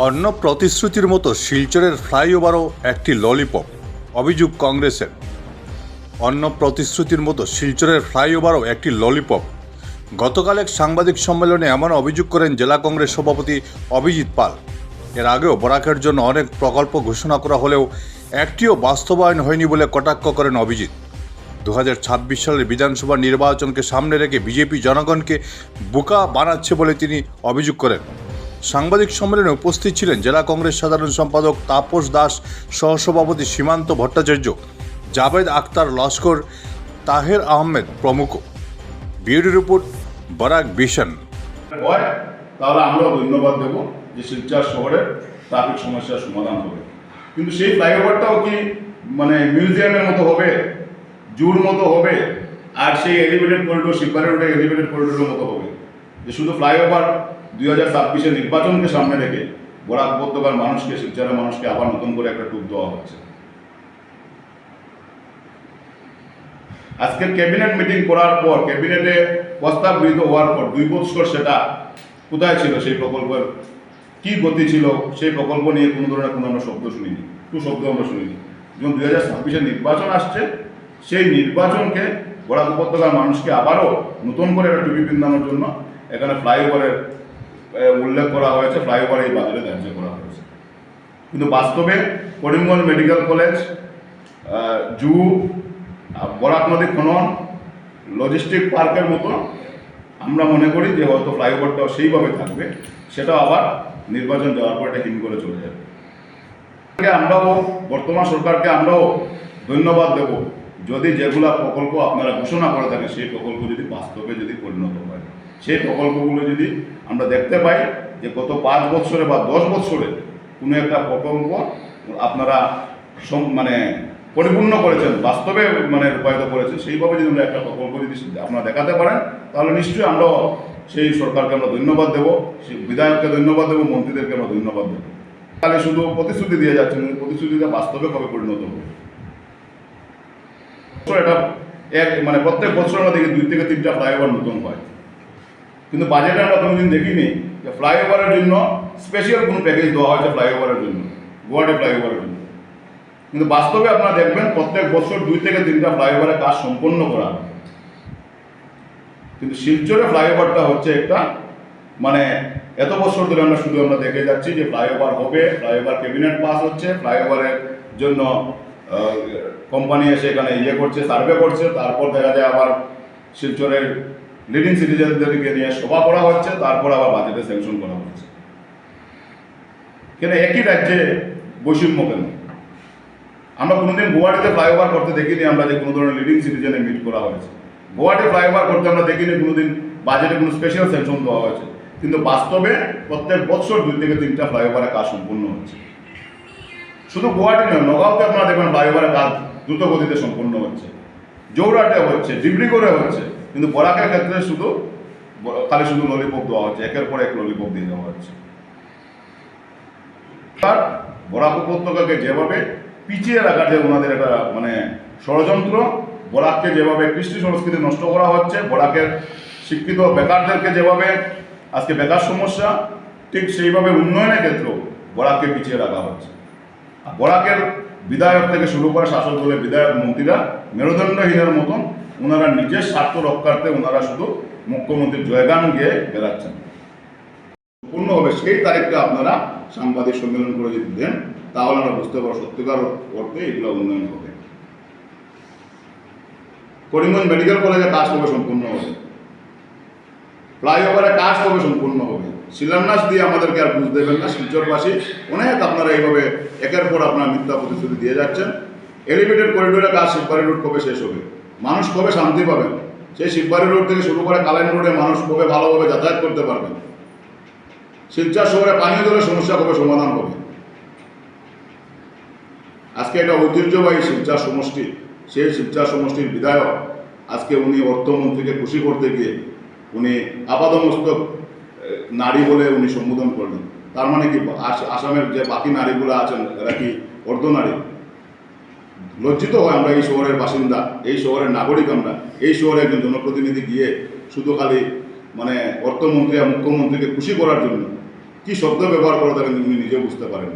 অন্য প্রতিশ্রুতির মতো শিলচরের ফ্লাইওভারও একটি ললিপপ, অভিযোগ কংগ্রেসের। অন্য প্রতিশ্রুতির মতো শিলচরের ফ্লাইওভারও একটি ললিপপ। গতকাল এক সাংবাদিক সম্মেলনে এমন অভিযোগ করেন জেলা কংগ্রেস সভাপতি অভিজিৎ পাল। এর আগেও বরাকের জন্য অনেক প্রকল্প ঘোষণা করা হলেও একটিও বাস্তবায়ন হয়নি বলে কটাক্ষ করেন অভিজিৎ। 2026 সালের বিধানসভা নির্বাচনকে সামনে রেখে বিজেপি জনগণকে বোকা বানাচ্ছে বলে তিনি অভিযোগ করেন। সাংবাদিক সম্মেলনে উপস্থিত ছিলেন জেলা কংগ্রেস সাধারণ সম্পাদক তাপস দাস, সহসভাপতি সীমান্ত ভট্টাচার্য, জাভেদ আক্তার লস্কর, তাহের আহমেদ প্রমুখ। Bureau report, Barak vision. তাহলে আমরাও ধন্যবাদ দেব যে শিলচর শহরের ট্রাফিক সমস্যার সমাধান হবে। কিন্তু সেই ফ্লাইওভারটাও কি মিউজিয়ামের মতো হবে, জুর মতো হবে, আর সেই এলিভেটেড করিডোর শিববাড়ি রোডে এলিভেটেড করিডোরের মতো হবে যে শুধু ফ্লাইওভার 2026 নির্বাচনকে সামনে রেখে বরাক উপত্যকার মানুষকে, শিলচরের মানুষকে আবার নতুন করে একটা টুক দেওয়া হচ্ছে। আজকে ক্যাবিনেট মিটিং করার পর, ক্যাবিনেটে প্রস্তাব গৃহীত হওয়ার পর 2 বছর সেটা কোথায় ছিল, সেই প্রকল্পের কি গতি ছিল, সেই প্রকল্প নিয়ে কোনো ধরনের কোনো আমরা শব্দ শুনিনি, একটু শব্দ আমরা শুনিনি। যখন 2026 নির্বাচন আসছে, সেই নির্বাচনকে বরাক উপত্যকার মানুষকে আবারও নতুন করে একটা টুপি পিন্দানোর জন্য এখানে ফ্লাইওভারের উল্লেখ করা হয়েছে, ফ্লাইওভার এই বাজারে ধার্য করা হয়েছে। কিন্তু বাস্তবে করিমগঞ্জ মেডিকেল কলেজ, জু, বরাক নদী খনন, লজিস্টিক পার্কের মতো আমরা মনে করি যে হয়তো ফ্লাইওভারটাও সেইভাবে থাকবে, সেটাও আবার নির্বাচন যাওয়ার পর এটা হিম করে চলে যাবে। আমরাও বর্তমান সরকারকে আমরাও ধন্যবাদ দেব যদি যেগুলা প্রকল্প আপনারা ঘোষণা করে থাকেন সেই প্রকল্প যদি বাস্তবে যদি পরিণত হয়, সেই প্রকল্পগুলো যদি আমরা দেখতে পাই যে গত 5 বছরে বা 10 বছরে কোনো একটা প্রকল্প আপনারা পরিপূর্ণ করেছেন, বাস্তবে রূপায়িত করেছেন, সেইভাবে যদি আমরা একটা প্রকল্প যদি আপনারা দেখাতে পারেন, তাহলে নিশ্চয়ই আমরাও সেই সরকারকে আমরা ধন্যবাদ দেবো, সেই বিধায়ককে ধন্যবাদ দেবো, মন্ত্রীদেরকে আমরা ধন্যবাদ দেবো। তাহলে শুধু প্রতিশ্রুতি দিয়ে যাচ্ছেন, প্রতিশ্রুতিটা বাস্তবে কবে পরিণত হবে। এটা প্রত্যেক বছর আমরা দেখি 2 থেকে 3টা ফ্লাইওভার নতুন হয়, কিন্তু বাজেটে আমরা কোনোদিন দেখিনি যে ফ্লাইওভারের জন্য স্পেশাল কোনো প্যাকেজ দেওয়া হয়েছে ফ্লাইওভারের জন্য, গুয়াহাটি ফ্লাইওভারের জন্য। কিন্তু বাস্তবে আপনারা দেখবেন প্রত্যেক বছর 2 থেকে 3টা ফ্লাইওভারের কাজ সম্পন্ন করা, কিন্তু শিলচরে ফ্লাইওভারটা হচ্ছে একটা এত বছর ধরে আমরা দেখে যাচ্ছি যে ফ্লাইওভার হবে, ফ্লাইওভার ক্যাবিনেট পাস হচ্ছে, ফ্লাইওভারের জন্য কোম্পানি এসে এখানে করছে, সার্ভে করছে, তারপর দেখা যায় আবার শিলচরের লিডিং সিটিজেনদেরকে নিয়ে সভা করা হচ্ছে, তারপর আবার বাজেটে স্যাংশন করা হচ্ছে। কেন একই রাজ্যে বৈষম্য কেন? আমরা কোনোদিন গুয়াহাটিতে ফ্লাইওভার করতে দেখিনি আমরা যে কোনো ধরনের লিডিং সিটিজেনে মিট করা হয়েছে। গুয়াহাটি ফ্লাইওভার করতে আমরা দেখিনি কোনোদিন বাজেটে কোনো স্পেশাল স্যাংশন দেওয়া হয়েছে, কিন্তু বাস্তবে প্রত্যেক বছর 2 থেকে 3টা ফ্লাইওভারের কাজ সম্পূর্ণ হচ্ছে। শুধু গুয়াহাটি নয়, নগাঁওতে আপনারা দেখবেন ফ্লাইওভারের কাজ দ্রুত গতিতে সম্পূর্ণ হচ্ছে, জৌরাটে হচ্ছে, ডিব্রিগড়ে হচ্ছে, কিন্তু বরাকের ক্ষেত্রে শুধু ললিপপ দেওয়া হচ্ছে, একের পর এক ললিপপ দিয়ে দেওয়া হচ্ছে। আর বরাক উপত্যকাকে যেভাবে পিছিয়ে রাখার যে ওনাদের একটা ষড়যন্ত্র, বরাককে যেভাবে কৃষ্টি সংস্কৃতি নষ্ট করা হচ্ছে, বরাকের শিক্ষিত বেকারদেরকে যেভাবে আজকে বেকার সমস্যা, ঠিক সেইভাবে উন্নয়নের ক্ষেত্রেও বরাককে পিছিয়ে রাখা হচ্ছে। আর বরাকের বিধায়ক থেকে শুরু করে শাসক দলের বিধায়ক মন্ত্রীরা মেরুদণ্ডহীনের মতন ওনারা নিজের স্বার্থ রক্ষার্থে ওনারা শুধু মুখ্যমন্ত্রীর জয়গান গিয়ে বেড়াচ্ছেন। পূর্ণ হবে সেই তারিখটা আপনারা সাংবাদিক সম্মেলন করে যদি দেন, তাহলে আমরা বুঝতে পারবো সত্যিকার অর্থে এগুলো উন্নয়ন হবে। করিমগঞ্জ মেডিকেল কলেজে কাজ কবে সম্পূর্ণ হবে, ফ্লাইওভারের কাজ কবে সম্পূর্ণ হবে, শিলান্যাস দিয়ে আমাদেরকে আর বুঝ দেবেন না। শিলচরবাসী অনেক আপনারা এইভাবে একের পর আপনারা মিথ্যা প্রতিশ্রুতি দিয়ে যাচ্ছেন। এলিভেটেড করিডোরের কাজ শিববাড়ি রোড কবে শেষ হবে, মানুষ কবে শান্তি পাবেন, সেই শিববাড়ি রোড থেকে শুরু করে কালাইন রোডে মানুষ কবে ভালোভাবে যাতায়াত করতে পারবেন, শিলচর শহরে পানীয় জলের সমস্যা কবে সমাধান হবে। আজকে একটা ঐতিহ্যবাহী শিলচর সমষ্টি, সেই শিলচর সমষ্টির বিধায়ক আজকে উনি অর্থমন্ত্রীকে খুশি করতে গিয়ে উনি আপাদমস্তক নারী বলে উনি সম্বোধন করলেন। তার মানে কি আসামের যে বাকি নারীগুলো আছেন এরা কি অর্ধনারী? লজ্জিত হয় আমরা এই শহরের বাসিন্দা, এই শহরের নাগরিক, আমরা এই শহরে একজন জনপ্রতিনিধি গিয়ে শুধু খালি অর্থমন্ত্রী আর মুখ্যমন্ত্রীকে খুশি করার জন্য কি শব্দ ব্যবহার করে থাকেন উনি নিজেও বুঝতে পারেন